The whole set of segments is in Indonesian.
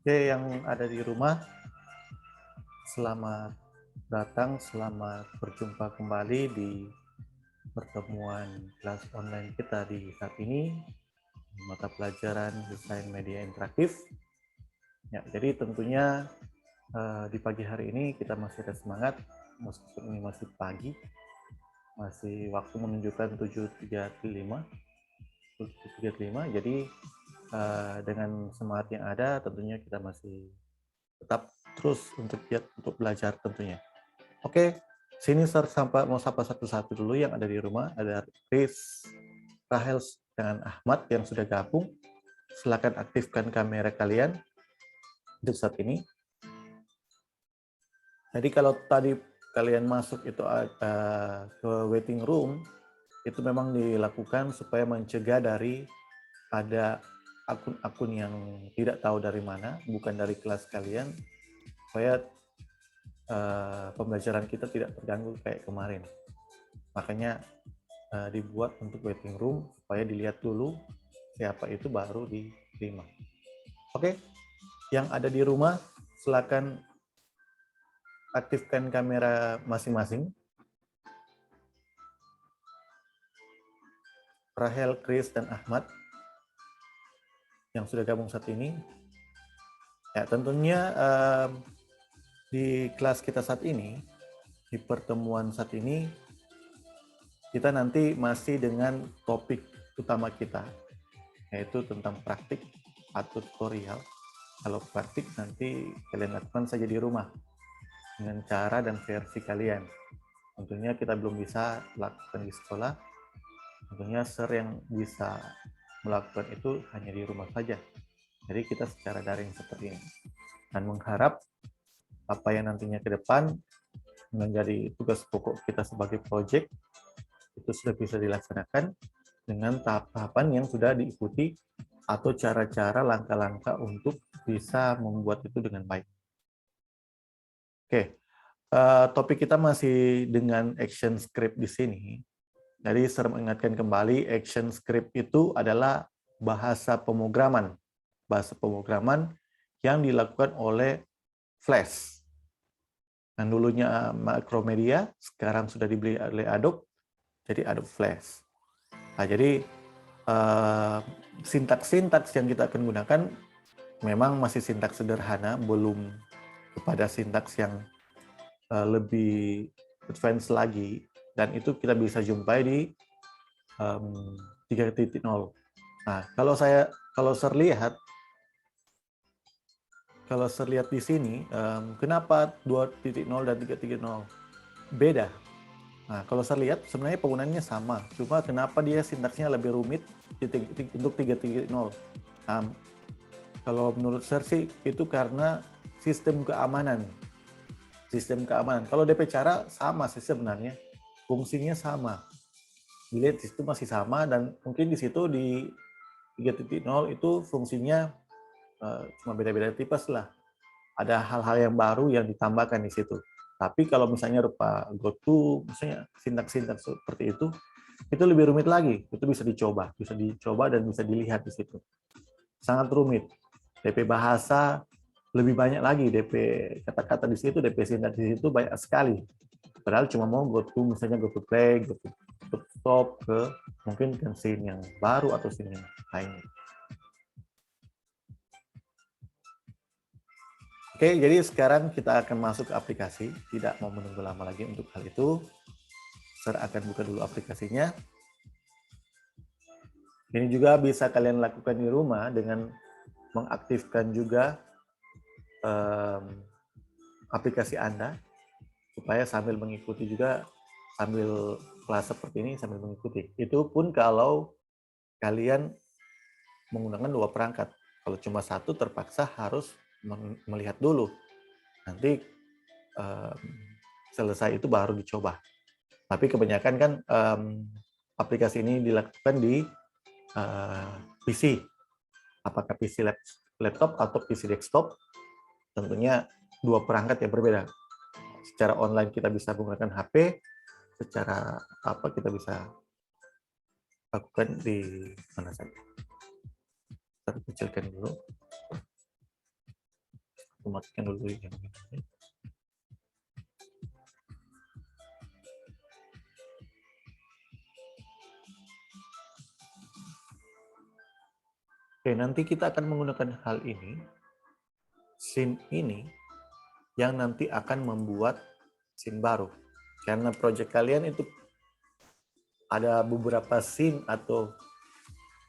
Oke, yang ada di rumah, selamat datang, selamat berjumpa kembali di pertemuan kelas online kita di saat ini, mata pelajaran Desain Media Interaktif. Ya, jadi tentunya di pagi hari ini kita masih ada semangat, meskipun ini masih pagi, masih waktu menunjukkan 7.35, jadi dengan semangat yang ada, tentunya kita masih tetap terus untuk belajar tentunya. Oke, sini mau sapa satu-satu dulu yang ada di rumah. Ada Chris, Rahel, dengan Ahmad yang sudah gabung. Silakan aktifkan kamera kalian untuk saat ini. Jadi kalau tadi kalian masuk itu ke waiting room, itu memang dilakukan supaya mencegah dari ada akun-akun yang tidak tahu dari mana, bukan dari kelas kalian, supaya pembelajaran kita tidak terganggu kayak kemarin. Makanya dibuat untuk waiting room supaya dilihat dulu siapa itu baru diterima. Oke, yang ada di rumah silakan aktifkan kamera masing-masing. Rahel, Chris, dan Ahmad yang sudah gabung saat ini. Ya, tentunya di kelas kita saat ini, di pertemuan saat ini, kita nanti masih dengan topik utama kita, yaitu tentang praktik atau tutorial. Kalau praktik nanti kalian lakukan saja di rumah dengan cara dan versi kalian. Tentunya kita belum bisa lakukan di sekolah. Tentunya yang bisa melakukan itu hanya di rumah saja. Jadi kita secara daring seperti ini. Dan mengharap apa yang nantinya ke depan menjadi tugas pokok kita sebagai proyek itu sudah bisa dilaksanakan dengan tahap-tahapan yang sudah diikuti atau cara-cara langkah-langkah untuk bisa membuat itu dengan baik. Oke, topik kita masih dengan action script di sini. Jadi saya mengingatkan kembali, action script itu adalah bahasa pemrograman yang dilakukan oleh Flash. Yang dulunya Macromedia, sekarang sudah dibeli oleh Adobe, jadi Adobe Flash. Nah, jadi sintaks-sintaks yang kita akan gunakan memang masih sintaks sederhana, belum kepada sintaks yang lebih advance lagi, dan itu kita bisa jumpai di 3.0. Nah, kalau saya lihat di sini, kenapa 2.0 dan 3.0 beda? Nah, kalau saya lihat sebenarnya penggunaannya sama, cuma kenapa dia sintaksnya lebih rumit untuk 3.0? Kalau menurut saya sih itu karena sistem keamanan. Kalau DP cara sama sih sebenarnya, fungsinya sama. dilihat di situ masih sama, dan mungkin di situ di 3.0 itu fungsinya cuma beda-beda tipes lah. Ada hal-hal yang baru yang ditambahkan di situ. Tapi kalau misalnya rupa GoTo, misalnya sintaks-sintaks seperti itu lebih rumit lagi. Itu bisa dicoba dan bisa dilihat di situ. Sangat rumit. DP bahasa lebih banyak lagi, DP kata-kata di situ, DP sintaks di situ banyak sekali. Padahal cuma mau GoTo, misalnya GoTo Play, GoTo Stop ke mungkin ke scene yang baru atau scene yang lainnya. Oke, jadi sekarang kita akan masuk ke aplikasi. Tidak mau menunggu lama lagi untuk hal itu. Saya akan buka dulu aplikasinya. Ini juga bisa kalian lakukan di rumah dengan mengaktifkan juga aplikasi Anda, supaya sambil mengikuti juga, sambil kelas seperti ini sambil mengikuti. Itu pun kalau kalian menggunakan 2 perangkat. Kalau cuma satu terpaksa harus melihat dulu. Nanti selesai itu baru dicoba. Tapi kebanyakan kan aplikasi ini dilakukan di PC. Apakah PC laptop atau PC desktop, tentunya 2 perangkat yang berbeda. Secara online kita bisa menggunakan HP, secara apa kita bisa lakukan di mana saja. Kita kecilkan dulu. Matikan dulu yang ini. Oke, nanti kita akan menggunakan hal ini, scene ini, yang nanti akan membuat scene baru. Karena project kalian itu ada beberapa scene, atau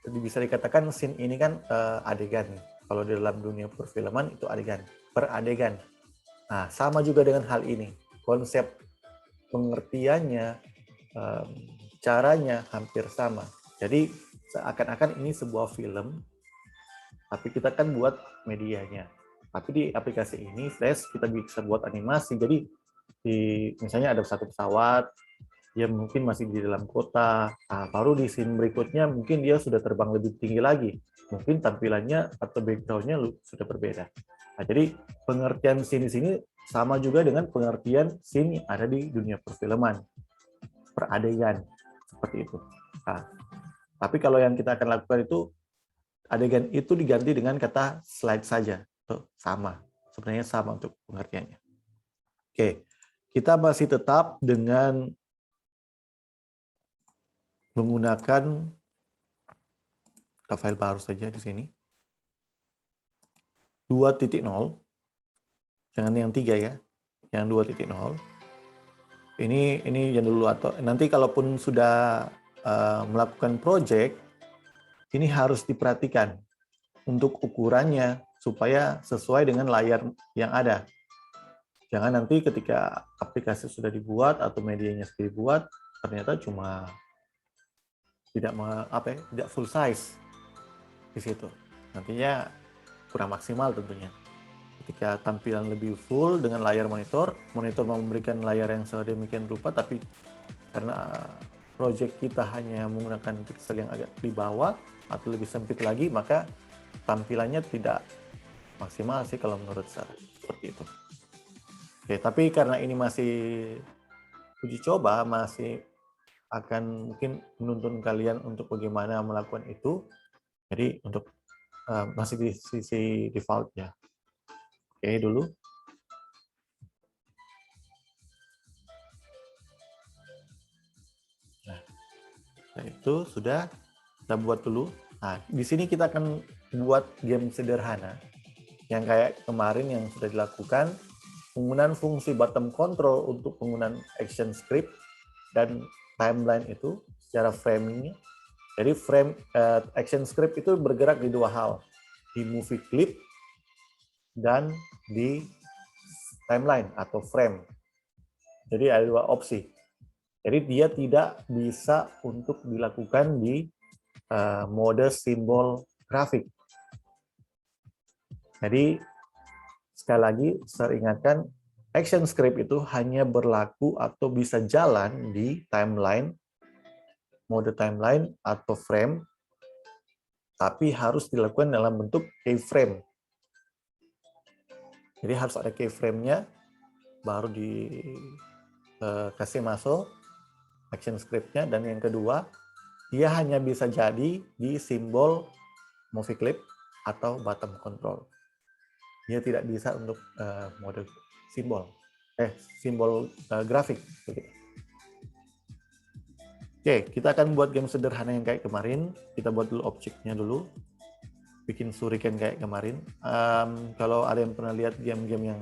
bisa dikatakan scene ini kan adegan. Kalau di dalam dunia perfilman itu adegan, per adegan. Nah, sama juga dengan hal ini. Konsep pengertiannya, caranya hampir sama. Jadi seakan-akan ini sebuah film, tapi kita kan buat medianya. Tapi di aplikasi ini, Flash, kita bisa buat animasi. Jadi misalnya ada satu pesawat, dia mungkin masih di dalam kota, baru di scene berikutnya mungkin dia sudah terbang lebih tinggi lagi. Mungkin tampilannya atau background-nya sudah berbeda. Nah, jadi pengertian scene di sini sama juga dengan pengertian scene yang ada di dunia perfilman, per adegan, seperti itu. Nah, tapi kalau yang kita akan lakukan itu, adegan itu diganti dengan kata slide saja. Tuh, sama. Sebenarnya sama untuk pengertiannya. Oke, kita masih tetap dengan menggunakan file baru saja di sini. 2.0. Jangan yang 3 ya. Yang 2.0. Ini yang dulu, atau nanti kalaupun sudah melakukan project, ini harus diperhatikan untuk ukurannya supaya sesuai dengan layar yang ada. Jangan nanti ketika aplikasi sudah dibuat atau medianya sudah dibuat, ternyata cuma tidak full size di situ. Nantinya kurang maksimal tentunya. Ketika tampilan lebih full dengan layar monitor memberikan layar yang sedemikian rupa, tapi karena project kita hanya menggunakan pixel yang agak di bawah atau lebih sempit lagi, maka tampilannya tidak maksimal sih kalau menurut saya, seperti itu. Oke, tapi karena ini masih uji coba, masih akan mungkin menuntun kalian untuk bagaimana melakukan itu, jadi untuk masih di sisi default ya. Oke dulu. Nah, itu sudah kita buat dulu. Nah, di sini kita akan buat game sederhana yang kayak kemarin yang sudah dilakukan, penggunaan fungsi bottom control untuk penggunaan action script dan timeline itu secara framingnya. Jadi action script itu bergerak di 2 hal, di movie clip dan di timeline atau frame. Jadi ada 2 opsi. Jadi dia tidak bisa untuk dilakukan di mode simbol grafik. Jadi sekali lagi saya ingatkan, action script itu hanya berlaku atau bisa jalan di timeline mode timeline atau frame, tapi harus dilakukan dalam bentuk keyframe. Jadi harus ada keyframe-nya, baru dikasih masuk action script-nya, dan yang kedua, dia hanya bisa jadi di simbol movie clip atau bottom control. Dia tidak bisa untuk mode simbol grafik. Oke, kita akan buat game sederhana yang kayak kemarin. Kita buat dulu objeknya dulu. Bikin shuriken kayak kemarin. Kalau ada yang pernah lihat game-game yang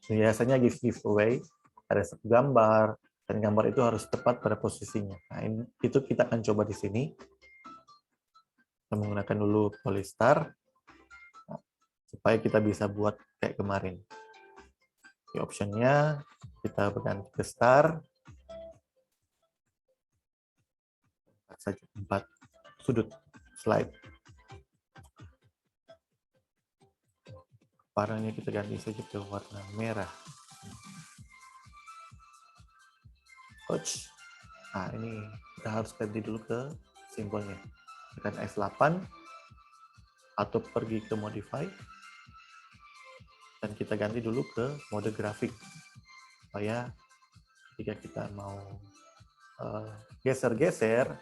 biasanya giveaway, ada satu gambar, dan gambar itu harus tepat pada posisinya. Nah, itu kita akan coba di sini. Kita menggunakan dulu Polystar, supaya kita bisa buat kayak kemarin. Di optionnya, kita berganti ke star. Saja 4 sudut slide. Warnanya kita ganti saja ke warna merah. Ouch. Nah, ini kita harus ganti dulu ke simbolnya. Tekan F8 atau pergi ke modify, dan kita ganti dulu ke mode grafik supaya jika kita mau geser-geser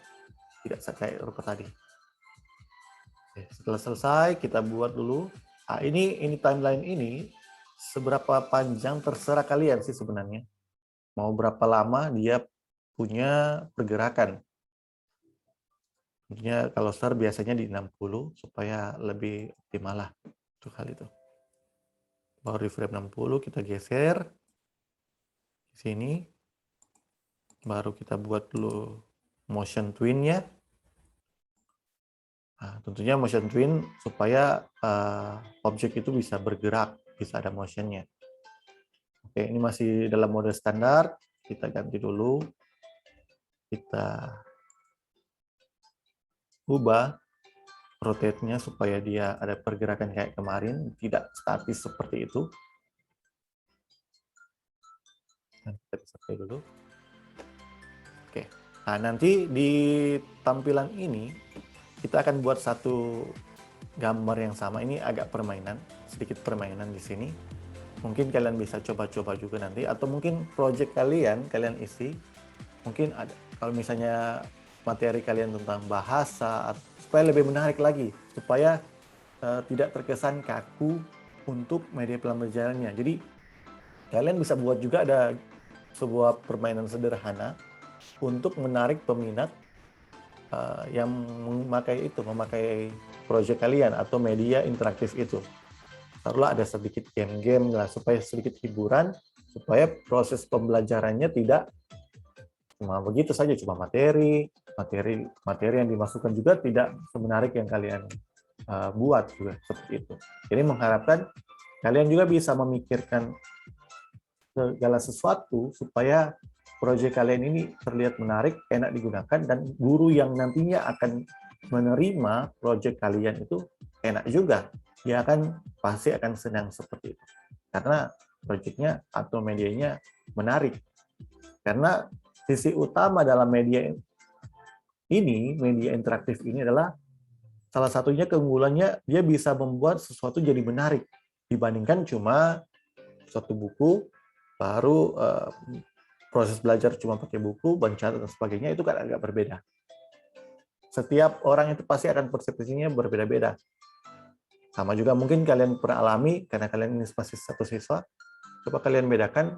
tidak kayak rupa tadi. Oke, setelah selesai kita buat dulu. Nah, ini timeline ini seberapa panjang terserah kalian sih sebenarnya. Mau berapa lama dia punya pergerakan. Tentunya kalau start biasanya di 60 supaya lebih optimal lah untuk hal itu. Baru di frame 60 kita geser di sini. Baru kita buat dulu motion twin-nya. Nah, tentunya motion twin supaya objek itu bisa bergerak, bisa ada motionnya. Oke, ini masih dalam mode standar. Kita ganti dulu. Kita ubah rotate-nya supaya dia ada pergerakan kayak kemarin, tidak statis seperti itu. Dan kita bisa play dulu. Oke, nah nanti di tampilan ini kita akan buat satu gambar yang sama. Ini agak permainan, sedikit permainan di sini. Mungkin kalian bisa coba-coba juga nanti, atau mungkin project kalian isi. Mungkin ada, kalau misalnya materi kalian tentang bahasa, supaya lebih menarik lagi, supaya tidak terkesan kaku untuk media pembelajarannya. Jadi kalian bisa buat juga ada sebuah permainan sederhana untuk menarik peminat yang memakai proyek kalian atau media interaktif itu. Taruhlah ada sedikit game-game lah, supaya sedikit hiburan, supaya proses pembelajarannya tidak cuma begitu saja, cuma materi yang dimasukkan juga tidak semenarik yang kalian buat juga seperti itu. Jadi mengharapkan kalian juga bisa memikirkan segala sesuatu supaya proyek kalian ini terlihat menarik, enak digunakan, dan guru yang nantinya akan menerima proyek kalian itu enak juga. Dia pasti akan senang seperti itu. Karena proyeknya atau medianya menarik. Karena sisi utama dalam media interaktif ini adalah salah satunya keunggulannya dia bisa membuat sesuatu jadi menarik dibandingkan cuma suatu buku baru proses belajar cuma pakai buku, mencatat dan sebagainya, itu kan agak berbeda. Setiap orang itu pasti akan persepsinya berbeda-beda. Sama juga mungkin kalian pernah alami, karena kalian ini masih satu siswa, coba kalian bedakan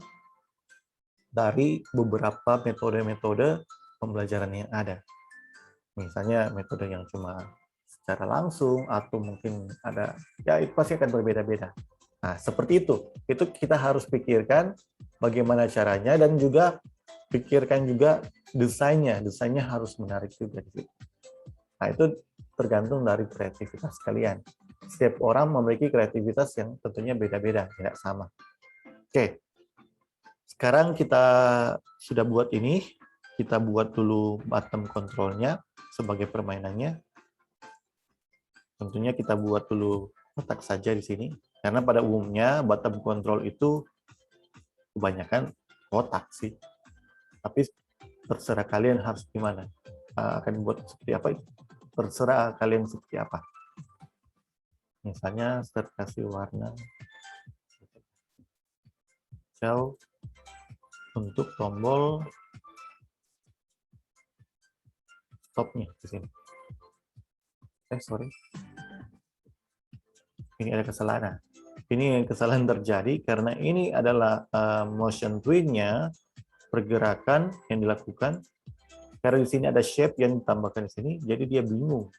dari beberapa metode-metode pembelajaran yang ada. Misalnya metode yang cuma secara langsung, atau mungkin ada, ya itu pasti akan berbeda-beda. Nah, seperti itu. Itu kita harus pikirkan bagaimana caranya, dan juga pikirkan juga desainnya. Desainnya harus menarik juga. Nah, itu tergantung dari kreativitas kalian. Setiap orang memiliki kreativitas yang tentunya beda-beda, tidak sama. Oke. Sekarang kita sudah buat ini. Kita buat dulu bottom control-nya sebagai permainannya. Tentunya kita buat dulu kotak saja di sini. Karena pada umumnya bottom control itu kebanyakan kotak sih. Tapi terserah kalian harus gimana. Akan buat seperti apa, terserah kalian seperti apa. Misalnya saya kasih warna hijau untuk tombol stopnya di sini. Sorry, ini ada kesalahan. Ini kesalahan terjadi karena ini adalah motion twin-nya, pergerakan yang dilakukan. Karena di sini ada shape yang ditambahkan di sini, jadi dia bingung.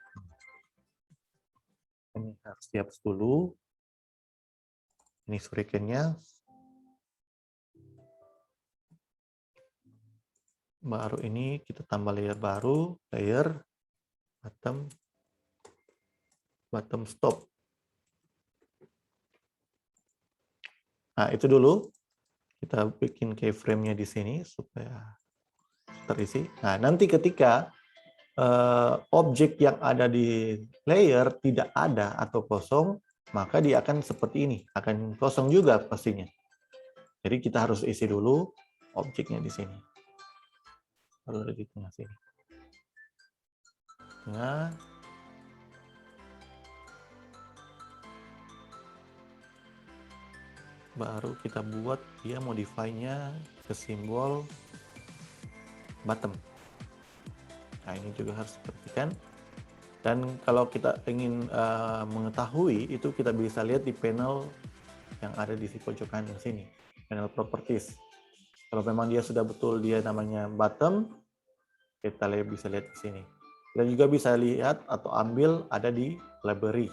Ini harus dihapus dulu. Ini shuriken-nya. Baru ini kita tambah layer baru, layer bottom stop. Nah, itu dulu. Kita bikin keyframe-nya di sini supaya terisi. Nah, nanti ketika objek yang ada di layer tidak ada atau kosong, maka dia akan seperti ini, akan kosong juga pastinya. Jadi kita harus isi dulu objeknya di sini. Lalu di tengah sini. Tengah. Baru kita buat dia modify-nya ke simbol bottom. Nah, ini juga harus diperhatikan. Dan kalau kita ingin mengetahui, itu kita bisa lihat di panel yang ada di pojok kanan sini, panel properties. Kalau memang dia sudah betul dia namanya bottom, kita bisa lihat di sini. Kita juga bisa lihat atau ambil ada di library.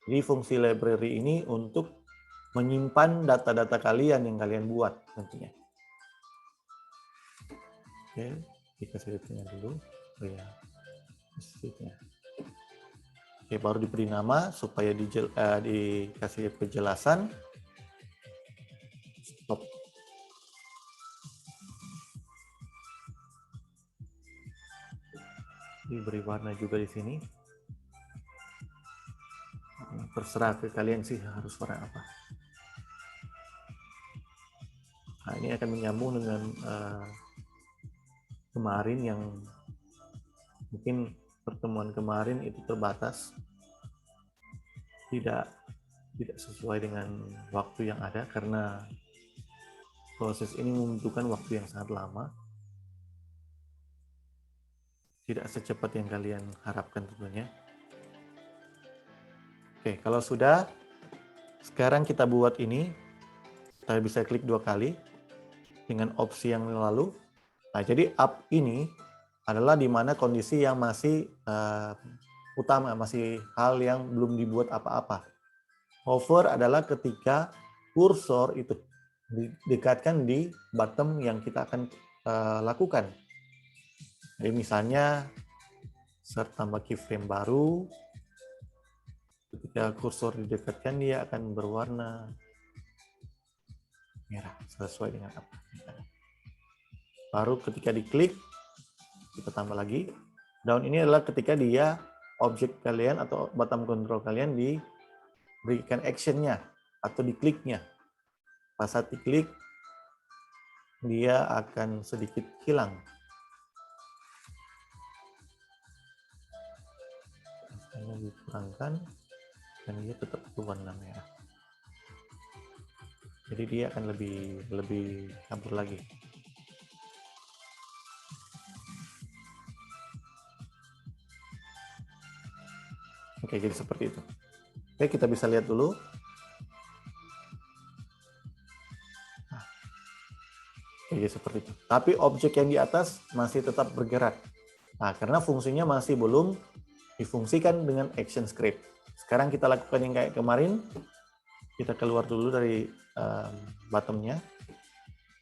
Jadi fungsi library ini untuk menyimpan data-data kalian yang kalian buat tentunya. Oke, dikasih lihatnya dulu. Oh ya, lihatnya. Oke, baru diberi nama supaya dikasih penjelasan. Stop. Diberi warna juga di sini. Terserah ke kalian sih harus warna apa. Nah, ini akan menyambung dengan kemarin yang mungkin pertemuan kemarin itu terbatas, tidak sesuai dengan waktu yang ada karena proses ini membutuhkan waktu yang sangat lama, tidak secepat yang kalian harapkan tentunya. Oke, kalau sudah, sekarang kita buat ini, kita bisa klik 2 kali dengan opsi yang lalu. Nah, jadi up ini adalah di mana kondisi yang masih utama, masih hal yang belum dibuat apa-apa. Hover adalah ketika kursor itu didekatkan di bottom yang kita akan lakukan. Jadi misalnya insert tambah keyframe baru, ketika kursor didekatkan dia akan berwarna merah sesuai dengan apa. Baru ketika diklik kita tambah lagi. Down ini adalah ketika dia objek kalian atau bottom control kalian diberikan actionnya atau dikliknya. Pas saat diklik dia akan sedikit hilang. Hanya dikurangkan dan dia tetap berwarna merah. Jadi dia akan lebih kabur lagi. Oke, jadi seperti itu. Oke, kita bisa lihat dulu. Oke, seperti itu. Tapi objek yang di atas masih tetap bergerak. Nah, karena fungsinya masih belum difungsikan dengan action script. Sekarang kita lakukan yang kayak kemarin. Kita keluar dulu dari bottom-nya,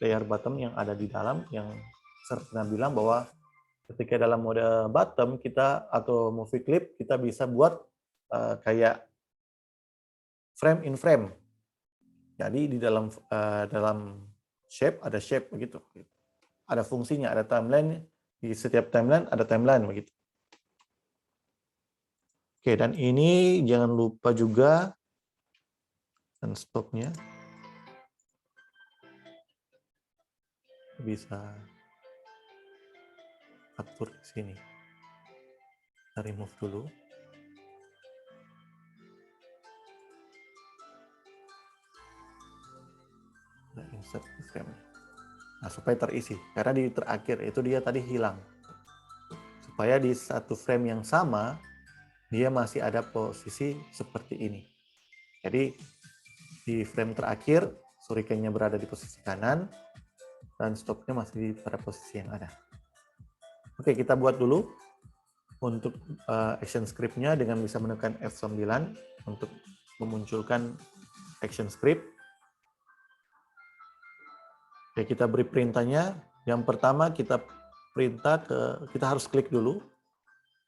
layer bottom yang ada di dalam, yang saya pernah bilang bahwa ketika dalam mode bottom kita atau movie clip kita bisa buat kayak frame in frame. Jadi di dalam shape ada shape begitu. Ada fungsinya, ada timeline, di setiap timeline ada timeline begitu. Oke, dan ini jangan lupa juga dan stopnya bisa atur di sini. Kita remove dulu. Kita insert di frame. Nah, supaya terisi. Karena di terakhir itu dia tadi hilang. Supaya di satu frame yang sama, dia masih ada posisi seperti ini. Jadi, di frame terakhir, shurikennya berada di posisi kanan, dan stopnya masih pada posisi yang ada. Oke, kita buat dulu untuk action script-nya dengan bisa menekan F9 untuk memunculkan action script. Oke, kita beri perintahnya. Yang pertama kita harus klik dulu.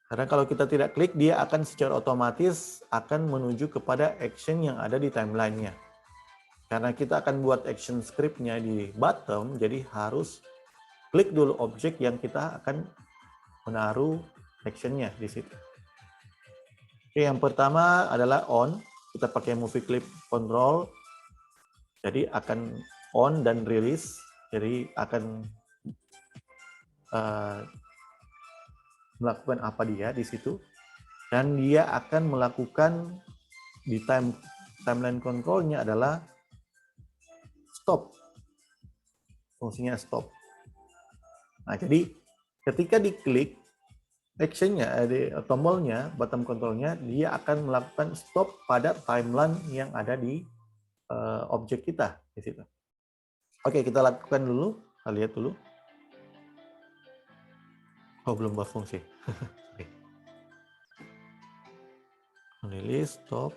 Karena kalau kita tidak klik, dia akan secara otomatis akan menuju kepada action yang ada di timeline-nya. Karena kita akan buat action script-nya di bottom, jadi harus klik dulu objek yang kita akan menaruh action-nya di situ. Oke, yang pertama adalah on. Kita pakai movie clip control. Jadi akan on dan release. Jadi akan melakukan apa dia di situ, dan dia akan melakukan di timeline control-nya adalah stop, fungsinya stop. Nah, jadi ketika diklik action-nya, tombolnya, bottom control-nya, dia akan melakukan stop pada timeline yang ada di objek kita di situ. Oke, kita lakukan dulu, kita lihat dulu. Oh, belum berfungsi. Release, stop.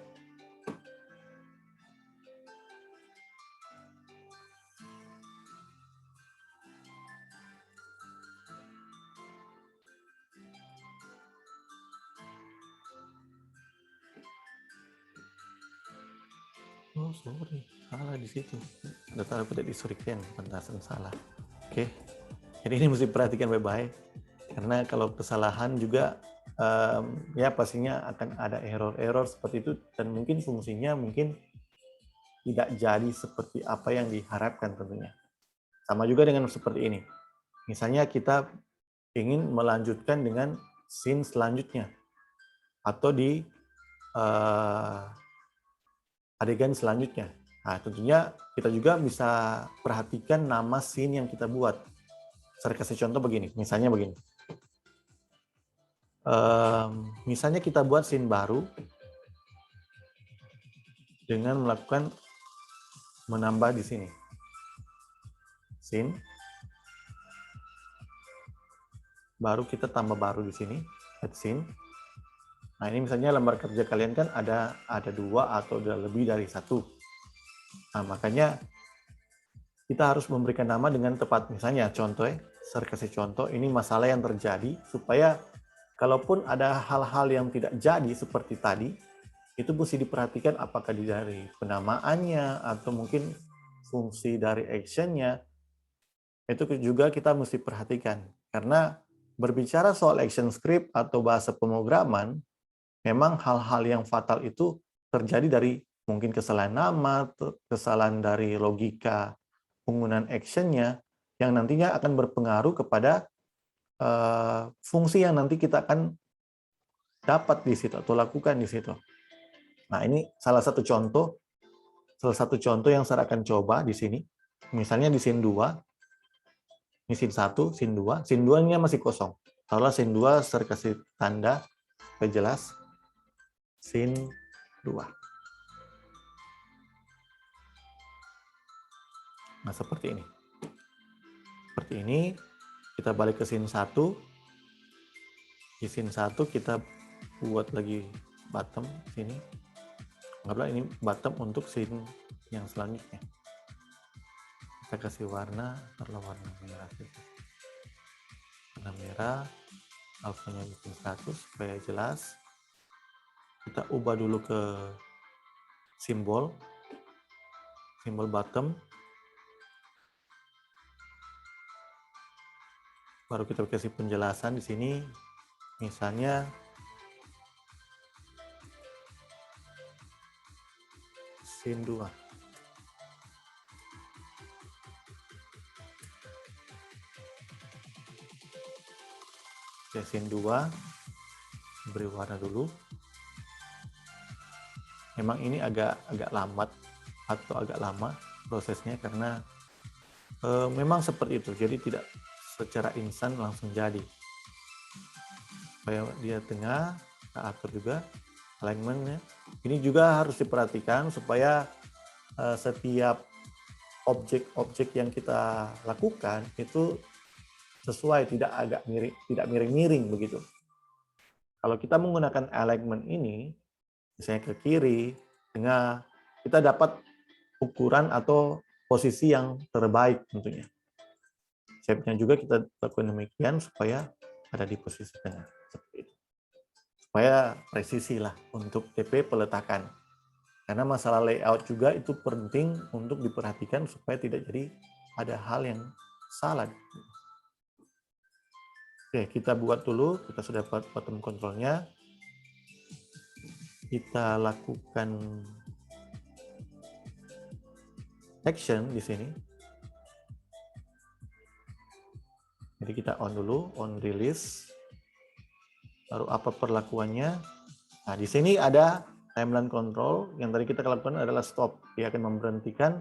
Oh, sorry, salah di situ. Ada taruh tidak di shuriken, pentasan salah. Oke, jadi ini mesti perhatikan baik-baik. Karena kalau kesalahan juga, ya pastinya akan ada error-error seperti itu, dan mungkin fungsinya mungkin tidak jadi seperti apa yang diharapkan tentunya. Sama juga dengan seperti ini. Misalnya kita ingin melanjutkan dengan scene selanjutnya, atau di adegan selanjutnya. Nah, tentunya kita juga bisa perhatikan nama scene yang kita buat. Saya kasih contoh begini, misalnya begini. Misalnya kita buat scene baru dengan melakukan menambah di sini. Scene. Baru kita tambah baru di sini, add scene. Nah, ini misalnya lembar kerja kalian kan ada 2 atau ada lebih dari 1. Nah, makanya kita harus memberikan nama dengan tepat. Misalnya contoh, saya kasih contoh, ini masalah yang terjadi, supaya kalaupun ada hal-hal yang tidak jadi seperti tadi, itu mesti diperhatikan apakah dari penamaannya atau mungkin fungsi dari action-nya. Itu juga kita mesti perhatikan. Karena berbicara soal action script atau bahasa pemrograman, memang hal-hal yang fatal itu terjadi dari mungkin kesalahan nama, kesalahan dari logika penggunaan action-nya, yang nantinya akan berpengaruh kepada fungsi yang nanti kita akan dapat di situ atau lakukan di situ. Nah, ini salah satu contoh yang saya akan coba di sini. Misalnya di scene 2, ini scene 1, scene 2, scene 2-nya masih kosong. Taruhlah scene 2 saya kasih tanda supaya jelas. Scene 2. Nah, seperti ini. Seperti ini, kita balik ke scene 1. Di scene 1 kita buat lagi bottom sini. Anggaplah ini bottom untuk scene yang selanjutnya. Kita kasih warna, taruhlah warna merah. Warna merah, alfanya bikin 100 supaya jelas. Kita ubah dulu ke simbol bottom. Baru kita kasih penjelasan di sini. Misalnya scene 2. scene 2, beri warna dulu. Memang ini agak lambat atau agak lama prosesnya karena memang seperti itu. Jadi tidak secara instan langsung jadi. Supaya dia tengah, kita atur juga alignment-nya. Ini juga harus diperhatikan supaya setiap objek-objek yang kita lakukan itu sesuai, tidak miring-miring begitu. Kalau kita menggunakan alignment ini, misalnya ke kiri, tengah, kita dapat ukuran atau posisi yang terbaik tentunya. Shape-nya juga kita lakukan demikian supaya ada di posisi tengah. Seperti itu. Supaya presisi lah untuk TP peletakan. Karena masalah layout juga itu penting untuk diperhatikan supaya tidak jadi ada hal yang salah. Oke, kita buat dulu. Kita sudah buat bottom control-nya. Kita lakukan action di sini. Jadi kita on dulu, on release. Lalu apa perlakuannya? Nah, di sini ada timeline control. Yang tadi kita lakukan adalah stop. Dia akan memberhentikan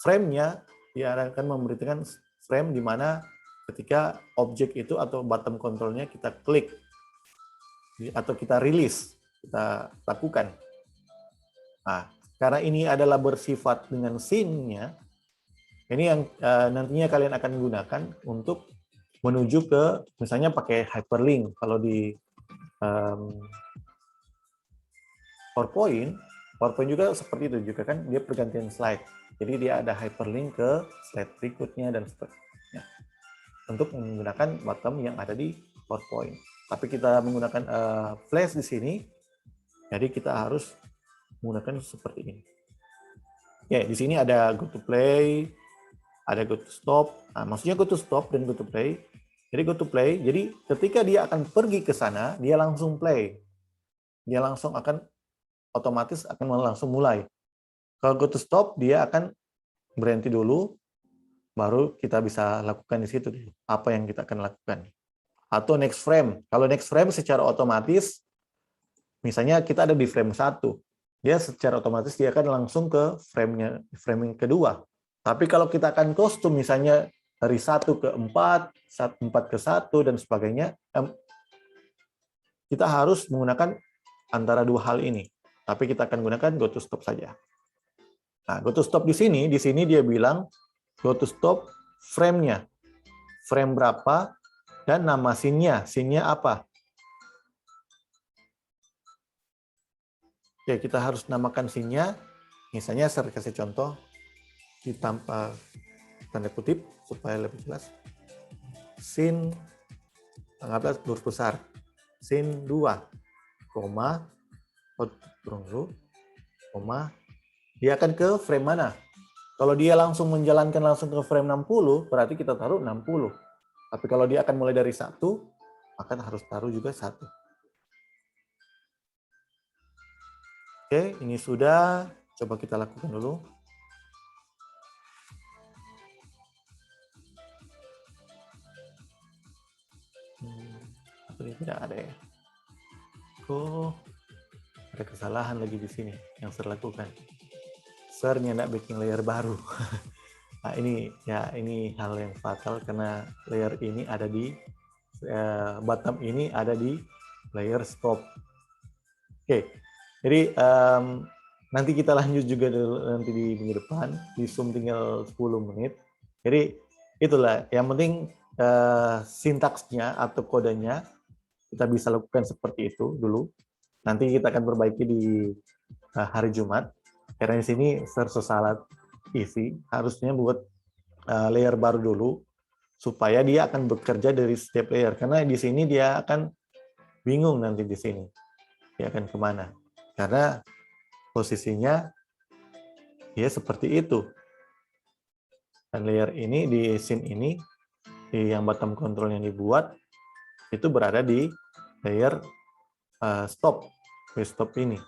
frame-nya. Dia akan memberhentikan frame di mana ketika objek itu atau bottom control-nya kita klik atau kita release, kita lakukan. Nah, karena ini adalah bersifat dengan scene-nya, ini yang nantinya kalian akan gunakan untuk menuju ke, misalnya pakai hyperlink. Kalau di PowerPoint juga seperti itu juga kan, dia pergantian slide. Jadi dia ada hyperlink ke slide berikutnya dan seterusnya. Untuk menggunakan bottom yang ada di PowerPoint. Tapi kita menggunakan Flash di sini, jadi kita harus menggunakan seperti ini. Oke, di sini ada go to play, ada go to stop. Nah, maksudnya go to stop dan go to play. Jadi go to play, jadi ketika dia akan pergi ke sana, dia langsung play. Dia langsung akan otomatis akan langsung mulai. Kalau go to stop, dia akan berhenti dulu, baru kita bisa lakukan di situ apa yang kita akan lakukan. Atau next frame. Kalau next frame secara otomatis, misalnya kita ada di frame 1, dia secara otomatis dia akan langsung ke frame kedua. Tapi kalau kita akan custom misalnya dari 1 ke 4, 4 ke 1 dan sebagainya, kita harus menggunakan antara dua hal ini. Tapi kita akan gunakan go to stop saja. Nah, go to stop di sini dia bilang go to stop frame-nya. Frame berapa dan nama scene-nya. Scene-nya apa? Oke, kita harus namakan scene-nya. Misalnya saya kasih contoh tanpa tanda kutip supaya lebih jelas. Scene, anggaplah huruf besar. Scene 2, koma, dia akan ke frame mana? Kalau dia langsung menjalankan langsung ke frame 60, berarti kita taruh 60. Tapi kalau dia akan mulai dari 1, maka harus taruh juga 1. Oke, ini sudah. Coba kita lakukan dulu. Ini tidak ada ya. Oh, ada kesalahan lagi di sini yang saya lakukan. Sernya tidak bikin layer baru. Nah, ini hal yang fatal karena layer ini ada di bottom ini ada di layer stop. Oke, jadi nanti kita lanjut juga nanti di minggu depan, di Zoom tinggal 10 menit. Jadi itulah, yang penting sintaksnya atau kodenya kita bisa lakukan seperti itu dulu. Nanti kita akan perbaiki di hari Jumat. Karena di sini tersalah isi, harusnya buat layer baru dulu supaya dia akan bekerja dari setiap layer. Karena di sini dia akan bingung nanti di sini. Dia akan kemana? Karena posisinya ya seperti itu. Dan layer ini di scene ini, yang bottom control yang dibuat itu berada di layer stop ini.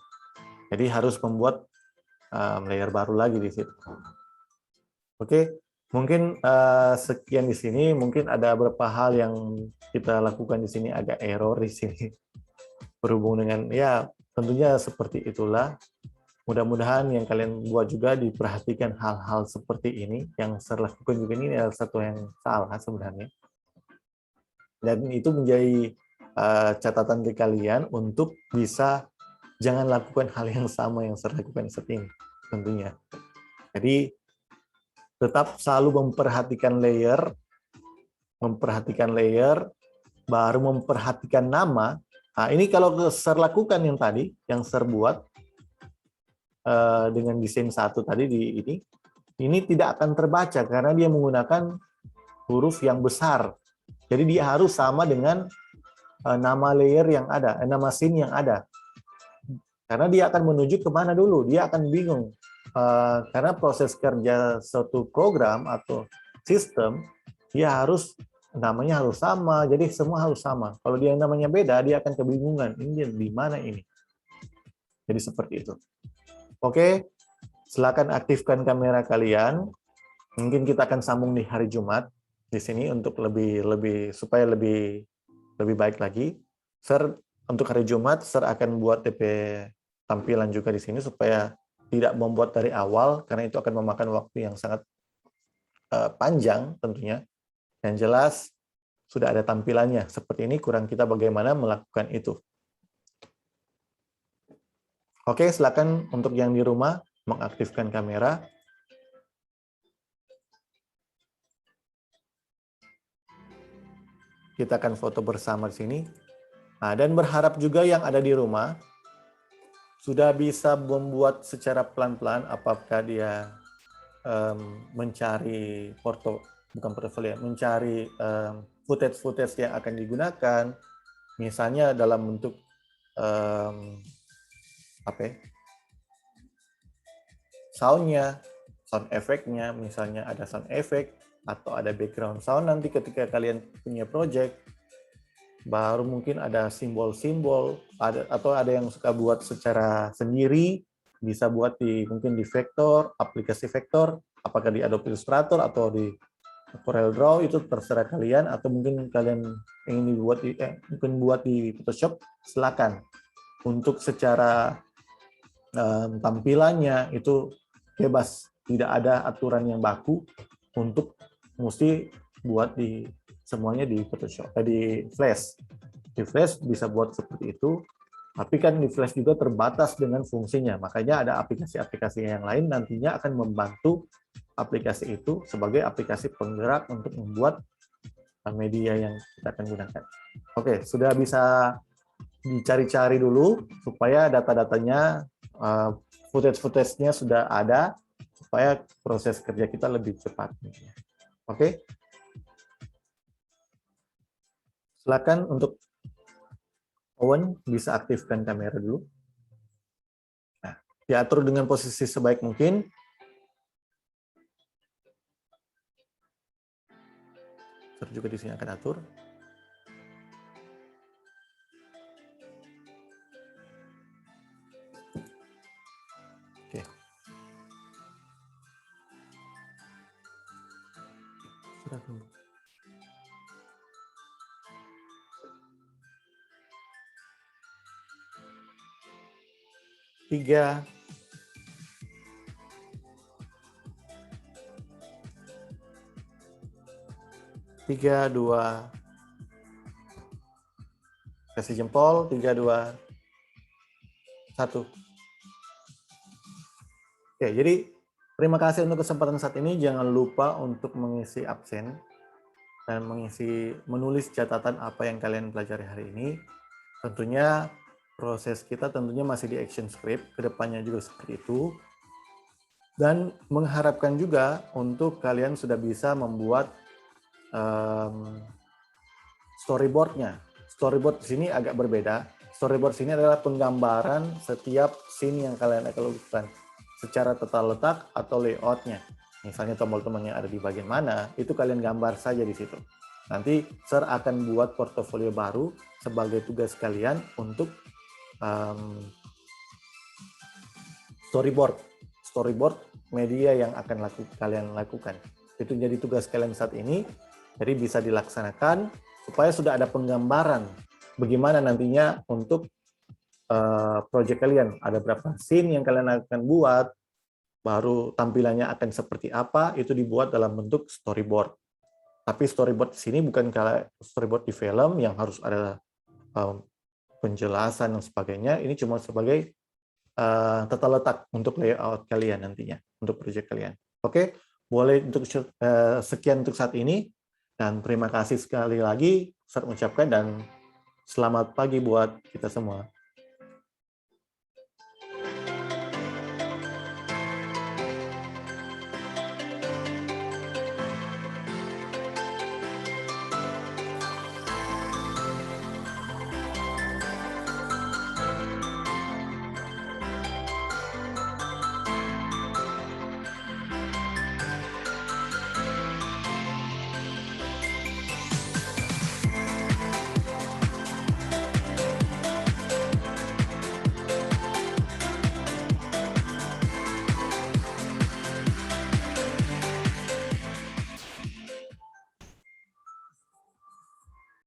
Jadi harus membuat layer baru lagi di situ. Oke, Mungkin sekian di sini. Mungkin ada beberapa hal yang kita lakukan di sini agak error di sini berhubung dengan ya tentunya seperti itulah. Mudah-mudahan yang kalian buat juga diperhatikan hal-hal seperti ini. Yang saya lakukan juga ini adalah satu yang salah sebenarnya. Dan itu menjadi catatan ke kalian untuk bisa jangan lakukan hal yang sama yang saya lakukan saat ini tentunya. Jadi tetap selalu memperhatikan layer, baru memperhatikan nama. Nah, ini kalau saya lakukan yang tadi, yang saya buat dengan desain satu tadi ini tidak akan terbaca karena dia menggunakan huruf yang besar. Jadi dia harus sama dengan nama layer yang ada, nama scene yang ada. Karena dia akan menuju kemana dulu, dia akan bingung. Karena proses kerja suatu program atau sistem, dia namanya harus sama, jadi semua harus sama. Kalau dia namanya beda, dia akan kebingungan, ini di mana ini. Jadi seperti itu. Oke, silakan aktifkan kamera kalian. Mungkin kita akan sambung di hari Jumat di sini untuk supaya lebih baik lagi. Sir, untuk hari Jumat, Sir akan buat TP tampilan juga di sini supaya tidak membuat dari awal karena itu akan memakan waktu yang sangat panjang tentunya. Yang jelas sudah ada tampilannya seperti ini, kurang kita bagaimana melakukan itu. Oke, silakan untuk yang di rumah mengaktifkan kamera. Kita akan foto bersama di sini. Nah, dan berharap juga yang ada di rumah sudah bisa membuat secara pelan-pelan apakah dia mencari mencari footage yang akan digunakan, misalnya dalam bentuk sound-nya, sound effect-nya, misalnya ada sound effect atau ada background sound nanti ketika kalian punya project, baru mungkin ada simbol-simbol, atau ada yang suka buat secara sendiri, bisa buat mungkin di vektor, aplikasi vektor, apakah di Adobe Illustrator atau di Corel Draw, itu terserah kalian, atau mungkin kalian ingin buat di Photoshop, silakan. Untuk secara tampilannya itu bebas, tidak ada aturan yang baku untuk mesti buat semuanya di Photoshop, di Flash. Di Flash bisa buat seperti itu, tapi kan di Flash juga terbatas dengan fungsinya. Makanya ada aplikasi-aplikasi yang lain nantinya akan membantu aplikasi itu sebagai aplikasi penggerak untuk membuat media yang kita akan gunakan. Oke, sudah bisa dicari-cari dulu supaya data-datanya, footage-nya sudah ada, supaya proses kerja kita lebih cepat. Oke, silakan untuk Owen bisa aktifkan kamera dulu. Nah, diatur dengan posisi sebaik mungkin. Saya juga di sini akan atur. Oke. Sudah dulu. Tiga, dua, kasih jempol, 3, 2, 1. Oke, jadi terima kasih untuk kesempatan saat ini. Jangan lupa untuk mengisi absen dan menulis catatan apa yang kalian pelajari hari ini. Tentunya proses kita masih di action script, kedepannya juga seperti itu. Dan mengharapkan juga untuk kalian sudah bisa membuat storyboard-nya. Storyboard di sini agak berbeda. Storyboard sini adalah penggambaran setiap scene yang kalian akan lakukan secara tata letak atau layout-nya. Misalnya tombol-tombolnya ada di bagian mana, itu kalian gambar saja di situ. Nanti Sir akan buat portofolio baru sebagai tugas kalian untuk storyboard media yang akan kalian lakukan. Itu jadi tugas kalian saat ini. Jadi bisa dilaksanakan supaya sudah ada penggambaran bagaimana nantinya untuk project kalian. Ada berapa scene yang kalian akan buat, baru tampilannya akan seperti apa, itu dibuat dalam bentuk storyboard. Tapi storyboard di sini bukan kayak storyboard di film yang harus ada penjelasan dan sebagainya. Ini cuma sebagai tata letak untuk layout kalian nantinya, untuk project kalian. Oke, boleh untuk sekian untuk saat ini. Dan terima kasih sekali lagi saya ucapkan dan selamat pagi buat kita semua.